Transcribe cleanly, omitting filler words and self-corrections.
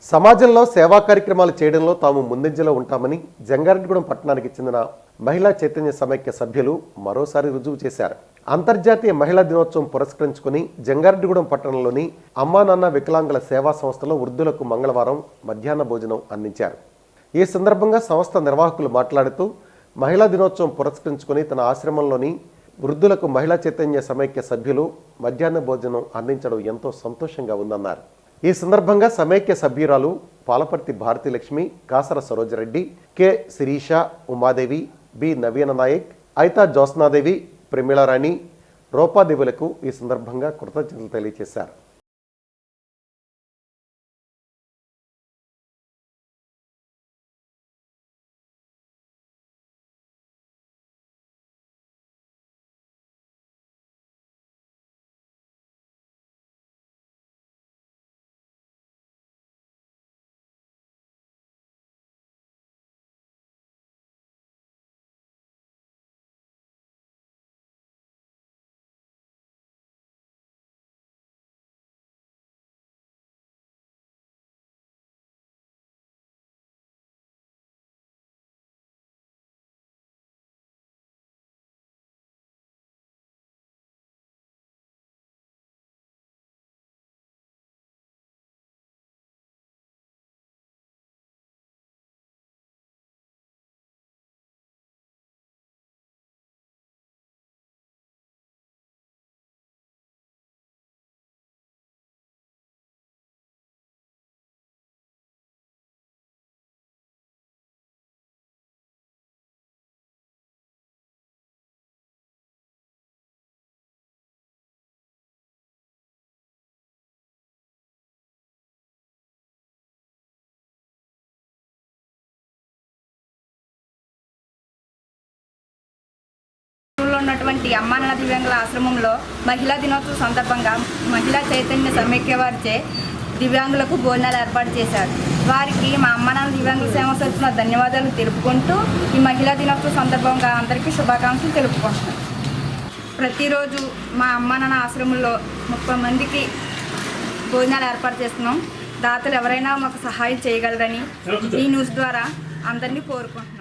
సమాజంలో సేవా కార్యక్రమాలు చేయడంలో తాము ముందంజలో ఉంటామని జంగారెడ్డిగూడెం పట్టణానికి చెందిన మహిళా చైతన్య సమైక్య సభ్యులు మరోసారి రుజువు చేశారు. అంతర్జాతీయ మహిళా దినోత్సవం పురస్కరించుకుని జంగారెడ్డిగూడెం పట్టణంలోని అమ్మా నాన్న వికలాంగుల సేవా సంస్థలో వృద్ధులకు మంగళవారం మధ్యాహ్న భోజనం అందించారు. ఈ సందర్భంగా సంస్థ నిర్వాహకులు మాట్లాడుతూ మహిళా దినోత్సవం పురస్కరించుకుని తన ఆశ్రమంలోని వృద్ధులకు మహిళా చైతన్య సమైక్య సభ్యులు మధ్యాహ్న భోజనం అందించడం ఎంతో సంతోషంగా ఉందన్నారు. ఈ సందర్భంగా సమైక్య సభ్యురాలు పాలపర్తి భారతీలక్ష్మి, కాసర సరోజరెడ్డి, కె శిరీష, ఉమాదేవి, బి నవీన నాయక్, ఐతా జ్యోత్స్నాదేవి, ప్రమీళారాణి, రూపాదేవులకు ఈ సందర్భంగా కృతజ్ఞతలు తెలియజేశారు. ఉన్నటువంటి అమ్మా నాన్న దివ్యాంగుల ఆశ్రమంలో మహిళా దినోత్సవం సందర్భంగా మహిళా చైతన్య సమైక్య వారిచే దివ్యాంగులకు భోజనాలు ఏర్పాటు చేశారు. వారికి మా అమ్మా నాన్న దివ్యాంగుల సేవ తరపున ధన్యవాదాలు తెలుపుకుంటూ ఈ మహిళా దినోత్సవం సందర్భంగా అందరికీ శుభాకాంక్షలు తెలుపుకుంటున్నాం. ప్రతిరోజు మా అమ్మా నాన్న ఆశ్రమంలో 30 మందికి భోజనాలు ఏర్పాటు చేస్తున్నాం. దాతలు ఎవరైనా మాకు సహాయం చేయగలరని ఈ న్యూస్ ద్వారా అందరినీ కోరుకుంటున్నాం.